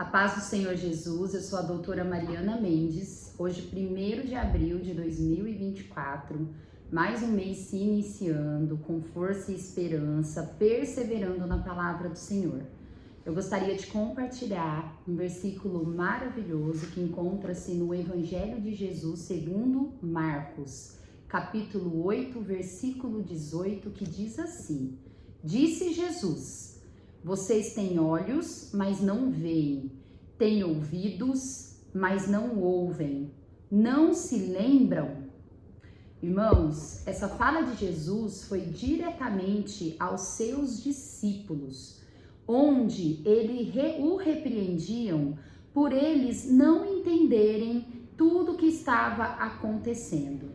A paz do Senhor Jesus, eu sou a doutora Mariana Mendes. Hoje, 1º de abril de 2024, mais um mês se iniciando com força e esperança, perseverando na palavra do Senhor. Eu gostaria de compartilhar um versículo maravilhoso que encontra-se no Evangelho de Jesus segundo Marcos, capítulo 8, versículo 18, que diz assim: Disse Jesus: vocês têm olhos, mas não veem, têm ouvidos, mas não ouvem, não se lembram? Irmãos, essa fala de Jesus foi diretamente aos seus discípulos, onde o repreendiam por eles não entenderem tudo o que estava acontecendo.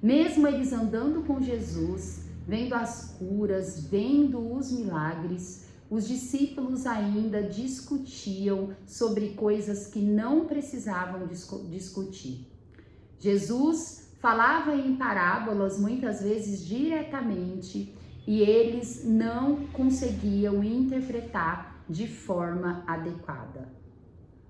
Mesmo eles andando com Jesus, vendo as curas, vendo os milagres, os discípulos ainda discutiam sobre coisas que não precisavam discutir. Jesus falava em parábolas, muitas vezes diretamente, e eles não conseguiam interpretar de forma adequada.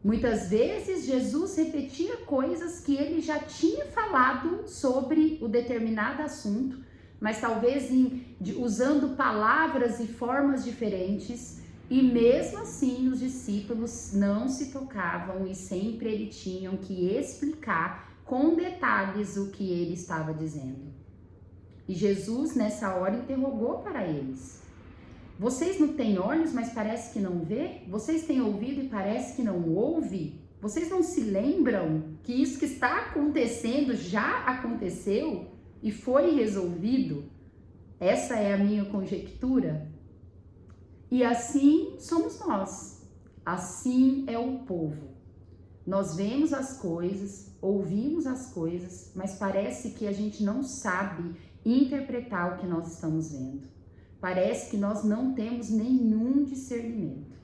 Muitas vezes Jesus repetia coisas que ele já tinha falado sobre o determinado assunto, mas talvez usando palavras e formas diferentes, e mesmo assim os discípulos não se tocavam e sempre eles tinham que explicar com detalhes o que ele estava dizendo. E Jesus nessa hora interrogou para eles: vocês não têm olhos, mas parece que não vê? Vocês têm ouvido e parece que não ouve? Vocês não se lembram que isso que está acontecendo já aconteceu e foi resolvido? Essa é a minha conjectura. E assim somos nós. Assim é o povo. Nós vemos as coisas, ouvimos as coisas, mas parece que a gente não sabe interpretar o que nós estamos vendo. Parece que nós não temos nenhum discernimento.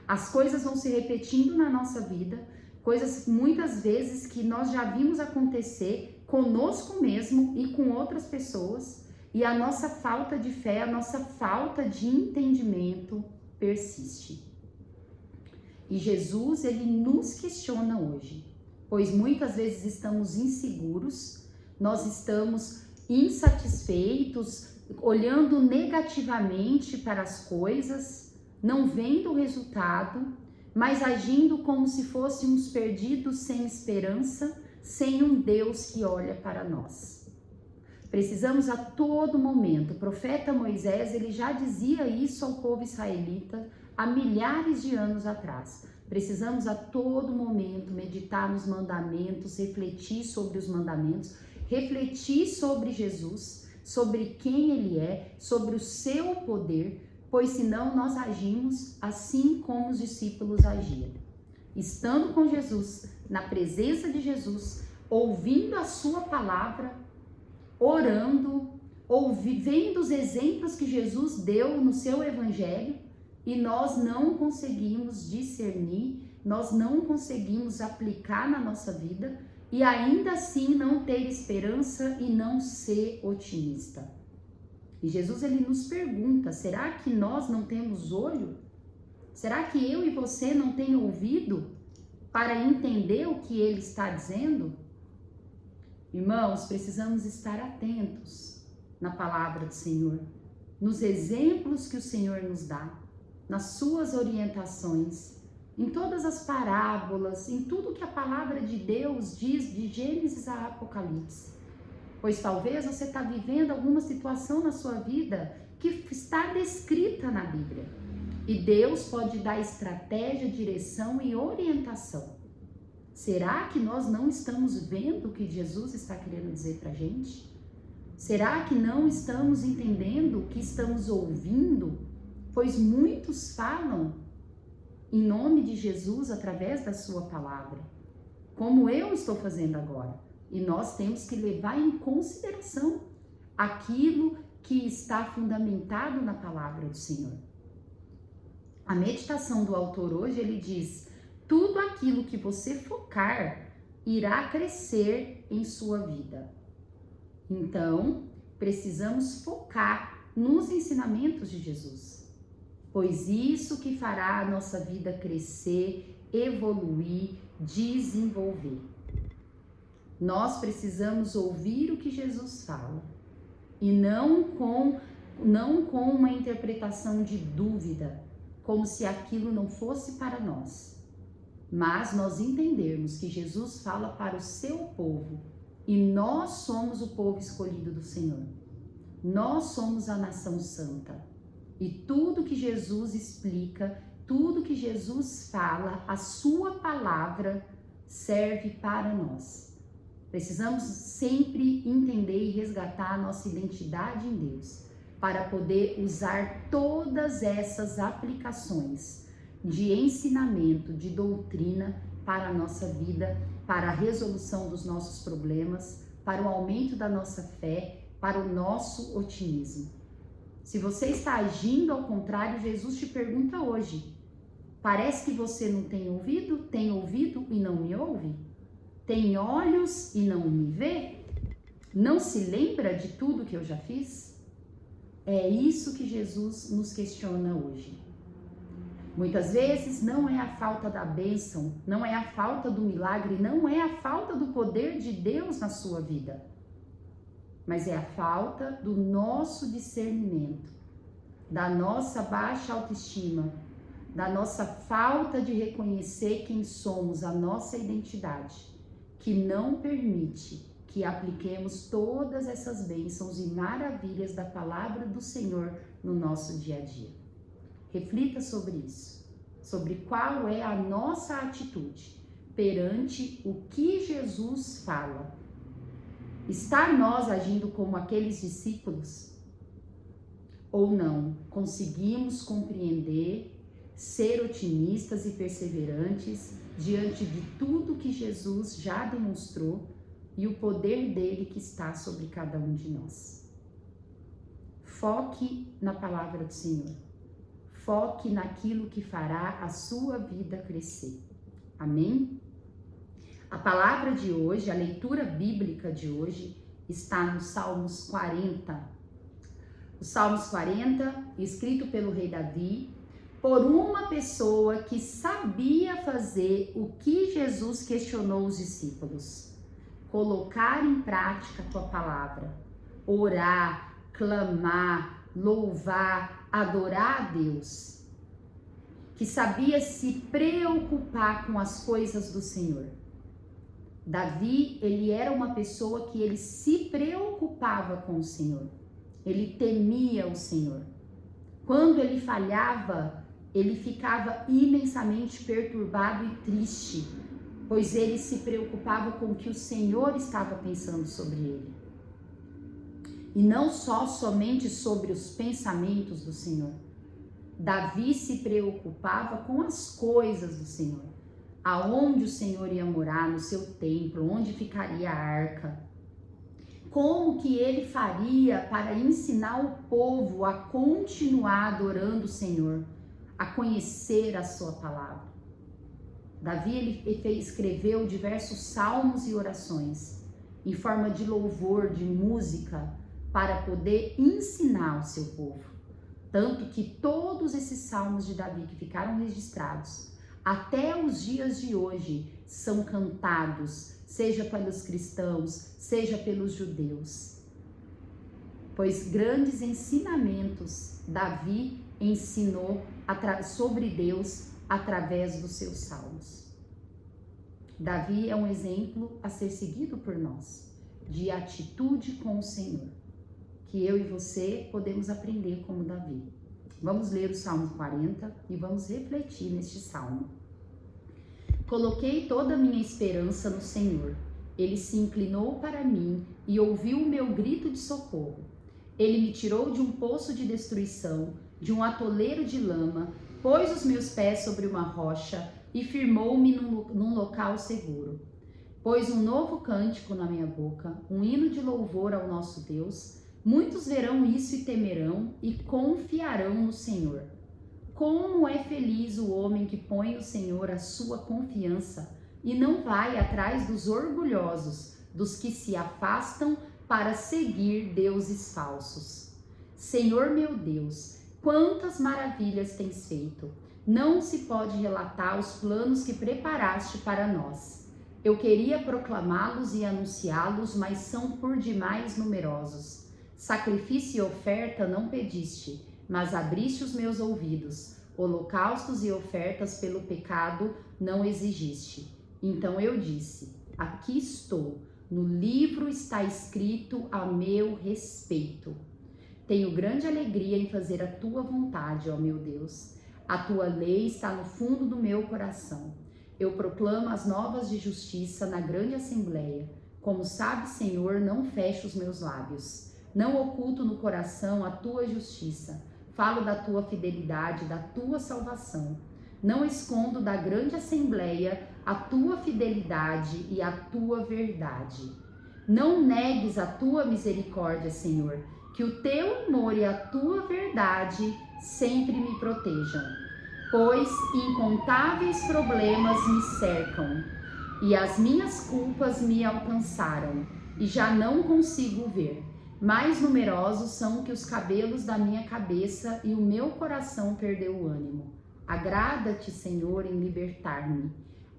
As coisas vão se repetindo na nossa vida, coisas muitas vezes que nós já vimos acontecer conosco mesmo e com outras pessoas, e a nossa falta de fé, a nossa falta de entendimento persiste. E Jesus, ele nos questiona hoje, pois muitas vezes estamos inseguros, nós estamos insatisfeitos, olhando negativamente para as coisas, não vendo o resultado, mas agindo como se fôssemos perdidos sem esperança, sem um Deus que olha para nós. Precisamos a todo momento, o profeta Moisés, ele já dizia isso ao povo israelita há milhares de anos atrás. Precisamos a todo momento meditar nos mandamentos, refletir sobre os mandamentos, refletir sobre Jesus, sobre quem ele é, sobre o seu poder, pois senão nós agimos assim como os discípulos agiam. Estando com Jesus, na presença de Jesus, ouvindo a sua palavra, orando, vendo os exemplos que Jesus deu no seu evangelho, e nós não conseguimos discernir, nós não conseguimos aplicar na nossa vida, e ainda assim não ter esperança e não ser otimista. E Jesus, ele nos pergunta: será que nós não temos olho? Será que eu e você não tem ouvido para entender o que ele está dizendo? Irmãos, precisamos estar atentos na palavra do Senhor, nos exemplos que o Senhor nos dá, nas suas orientações, em todas as parábolas, em tudo que a palavra de Deus diz de Gênesis a Apocalipse. Pois talvez você está vivendo alguma situação na sua vida que está descrita na Bíblia. E Deus pode dar estratégia, direção e orientação. Será que nós não estamos vendo o que Jesus está querendo dizer para a gente? Será que não estamos entendendo o que estamos ouvindo? Pois muitos falam em nome de Jesus através da sua palavra, como eu estou fazendo agora. E nós temos que levar em consideração aquilo que está fundamentado na palavra do Senhor. A meditação do autor hoje, ele diz: tudo aquilo que você focar irá crescer em sua vida. Então, precisamos focar nos ensinamentos de Jesus, pois isso que fará a nossa vida crescer, evoluir, desenvolver. Nós precisamos ouvir o que Jesus fala e não com uma interpretação de dúvida, como se aquilo não fosse para nós. Mas nós entendermos que Jesus fala para o seu povo e nós somos o povo escolhido do Senhor. Nós somos a nação santa. E tudo que Jesus explica, tudo que Jesus fala, a sua palavra serve para nós. Precisamos sempre entender e resgatar a nossa identidade em Deus, para poder usar todas essas aplicações de ensinamento, de doutrina para a nossa vida, para a resolução dos nossos problemas, para o aumento da nossa fé, para o nosso otimismo. Se você está agindo ao contrário, Jesus te pergunta hoje: parece que você não tem ouvido? Tem ouvido e não me ouve? Tem olhos e não me vê? Não se lembra de tudo que eu já fiz? É isso que Jesus nos questiona hoje. Muitas vezes não é a falta da bênção, não é a falta do milagre, não é a falta do poder de Deus na sua vida, mas é a falta do nosso discernimento, da nossa baixa autoestima, da nossa falta de reconhecer quem somos, a nossa identidade, que não permite que apliquemos todas essas bênçãos e maravilhas da palavra do Senhor no nosso dia a dia. Reflita sobre isso, sobre qual é a nossa atitude perante o que Jesus fala. Está nós agindo como aqueles discípulos? Ou não? Conseguimos compreender, ser otimistas e perseverantes diante de tudo que Jesus já demonstrou e o poder dele que está sobre cada um de nós. Foque na palavra do Senhor. Foque naquilo que fará a sua vida crescer. Amém? A palavra de hoje, a leitura bíblica de hoje, está no Salmos 40. O Salmos 40, escrito pelo rei Davi, por uma pessoa que sabia fazer o que Jesus questionou os discípulos: colocar em prática a tua palavra, orar, clamar, louvar, adorar a Deus, que sabia se preocupar com as coisas do Senhor. Davi, ele era uma pessoa que ele se preocupava com o Senhor, ele temia o Senhor. Quando ele falhava, ele ficava imensamente perturbado e triste, pois ele se preocupava com o que o Senhor estava pensando sobre ele. E não somente sobre os pensamentos do Senhor. Davi se preocupava com as coisas do Senhor. Aonde o Senhor ia morar, no seu templo, onde ficaria a arca. Como que ele faria para ensinar o povo a continuar adorando o Senhor, a conhecer a sua palavra. Davi ele escreveu diversos salmos e orações em forma de louvor, de música, para poder ensinar o seu povo. Tanto que todos esses salmos de Davi que ficaram registrados, até os dias de hoje, são cantados, seja pelos cristãos, seja pelos judeus. Pois grandes ensinamentos Davi ensinou sobre Deus através dos seus salmos. Davi é um exemplo a ser seguido por nós, de atitude com o Senhor, que eu e você podemos aprender como Davi. Vamos ler o Salmo 40 e vamos refletir neste salmo. Coloquei toda a minha esperança no Senhor. Ele se inclinou para mim e ouviu o meu grito de socorro. Ele me tirou de um poço de destruição, de um atoleiro de lama, pôs os meus pés sobre uma rocha e firmou-me num local seguro. Pôs um novo cântico na minha boca, um hino de louvor ao nosso Deus. Muitos verão isso e temerão e confiarão no Senhor. Como é feliz o homem que põe no Senhor a sua confiança e não vai atrás dos orgulhosos, dos que se afastam para seguir deuses falsos. Senhor meu Deus, quantas maravilhas tens feito! Não se pode relatar os planos que preparaste para nós. Eu queria proclamá-los e anunciá-los, mas são por demais numerosos. Sacrifício e oferta não pediste, mas abriste os meus ouvidos. Holocaustos e ofertas pelo pecado não exigiste. Então eu disse: aqui estou, no livro está escrito a meu respeito. Tenho grande alegria em fazer a tua vontade, ó meu Deus. A tua lei está no fundo do meu coração. Eu proclamo as novas de justiça na grande assembleia. Como sabe, Senhor, não fecho os meus lábios. Não oculto no coração a tua justiça. Falo da tua fidelidade, da tua salvação. Não escondo da grande assembleia a tua fidelidade e a tua verdade. Não negues a tua misericórdia, Senhor, que o teu amor e a tua verdade sempre me protejam, pois incontáveis problemas me cercam e as minhas culpas me alcançaram e já não consigo ver. Mais numerosos são que os cabelos da minha cabeça e o meu coração perdeu o ânimo. Agrada-te, Senhor, em libertar-me.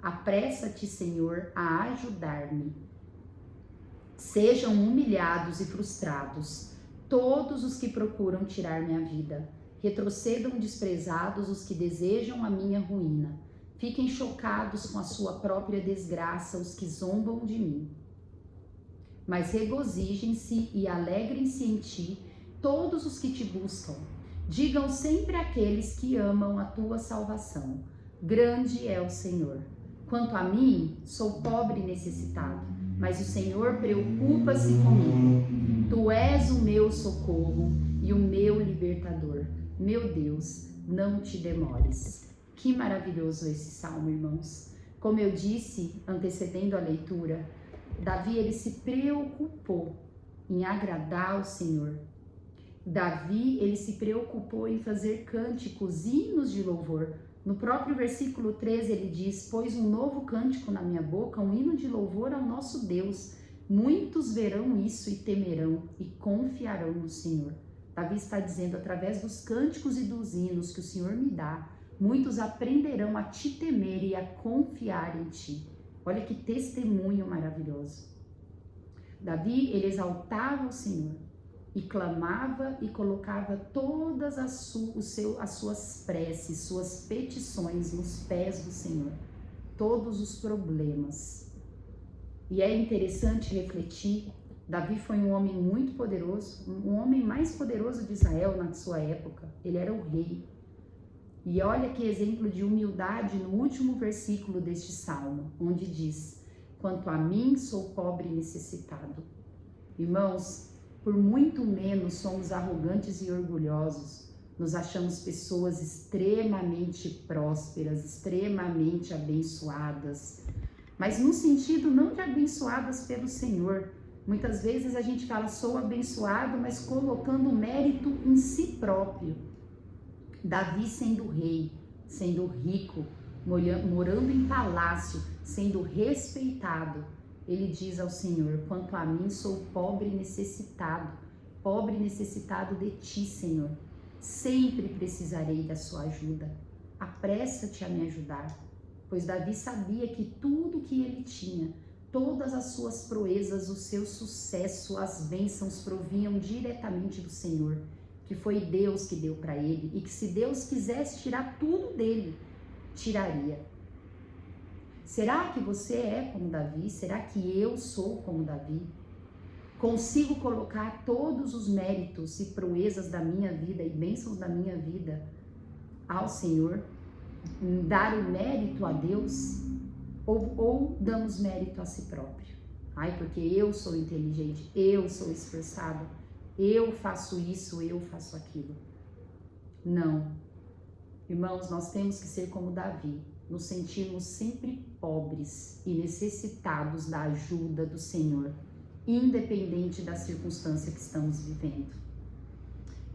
Apressa-te, Senhor, a ajudar-me. Sejam humilhados e frustrados todos os que procuram tirar minha vida. Retrocedam desprezados os que desejam a minha ruína. Fiquem chocados com a sua própria desgraça os que zombam de mim. Mas regozijem-se e alegrem-se em ti todos os que te buscam. Digam sempre àqueles que amam a tua salvação: grande é o Senhor. Quanto a mim, sou pobre e necessitado, mas o Senhor preocupa-se comigo. Tu és o meu socorro e o meu libertador. Meu Deus, não te demores. Que maravilhoso esse salmo, irmãos. Como eu disse, antecedendo a leitura, Davi, ele se preocupou em agradar ao Senhor. Davi, ele se preocupou em fazer cânticos, hinos de louvor. No próprio versículo 13 ele diz: pôs um novo cântico na minha boca, um hino de louvor ao nosso Deus. Muitos verão isso e temerão e confiarão no Senhor. Davi está dizendo, através dos cânticos e dos hinos que o Senhor me dá, muitos aprenderão a te temer e a confiar em ti. Olha que testemunho maravilhoso. Davi, ele exaltava o Senhor e clamava e colocava todas as suas preces, suas petições nos pés do Senhor. Todos os problemas. E é interessante refletir, Davi foi um homem muito poderoso, um homem mais poderoso de Israel na sua época. Ele era o rei. E olha que exemplo de humildade no último versículo deste salmo, onde diz: quanto a mim, sou pobre e necessitado. Irmãos, por muito menos somos arrogantes e orgulhosos, nos achamos pessoas extremamente prósperas, extremamente abençoadas, mas no sentido não de abençoadas pelo Senhor. Muitas vezes a gente fala, sou abençoado, mas colocando mérito em si próprio. Davi sendo rei, sendo rico, morando em palácio, sendo respeitado, ele diz ao Senhor: quanto a mim, sou pobre e necessitado de ti, Senhor. Sempre precisarei da sua ajuda. Apressa-te a me ajudar. Pois Davi sabia que tudo que ele tinha, todas as suas proezas, o seu sucesso, as bênçãos provinham diretamente do Senhor, que foi Deus que deu para ele, e que se Deus quisesse tirar tudo dele, tiraria. Será que você é como Davi? Será que eu sou como Davi? Consigo colocar todos os méritos e proezas da minha vida e bênçãos da minha vida ao Senhor? Dar o mérito a Deus? Ou damos mérito a si próprio? Ai, porque eu sou inteligente, eu sou esforçado, eu faço isso, eu faço aquilo. Não. Irmãos, nós temos que ser como Davi, nos sentirmos sempre pobres e necessitados da ajuda do Senhor, independente da circunstância que estamos vivendo.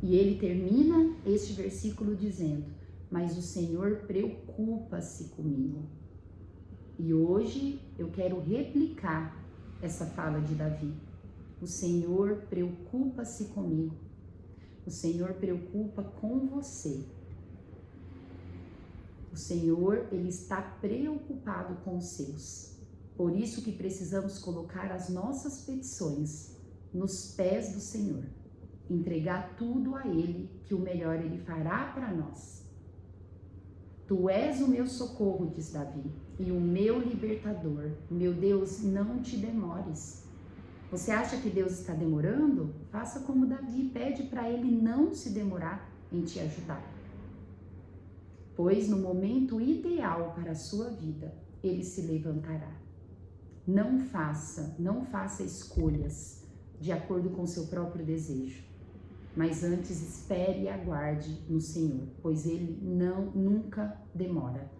E ele termina este versículo dizendo: mas o Senhor preocupa-se comigo. E hoje eu quero replicar essa fala de Davi. O Senhor preocupa-se comigo. O Senhor preocupa com você. O Senhor, Ele está preocupado com os seus. Por isso que precisamos colocar as nossas petições nos pés do Senhor. Entregar tudo a Ele, que o melhor Ele fará para nós. Tu és o meu socorro, diz Davi, e o meu libertador. Meu Deus, não te demores. Você acha que Deus está demorando? Faça como Davi, pede para Ele não se demorar em te ajudar. Pois no momento ideal para a sua vida, Ele se levantará. Não faça escolhas de acordo com seu próprio desejo, mas antes espere e aguarde no Senhor, pois Ele nunca demora.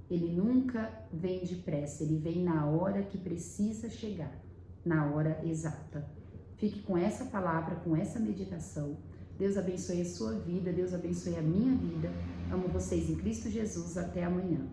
Ele nunca vem depressa, Ele vem na hora que precisa chegar, na hora exata. Fique com essa palavra, com essa meditação. Deus abençoe a sua vida, Deus abençoe a minha vida. Amo vocês em Cristo Jesus. Até amanhã.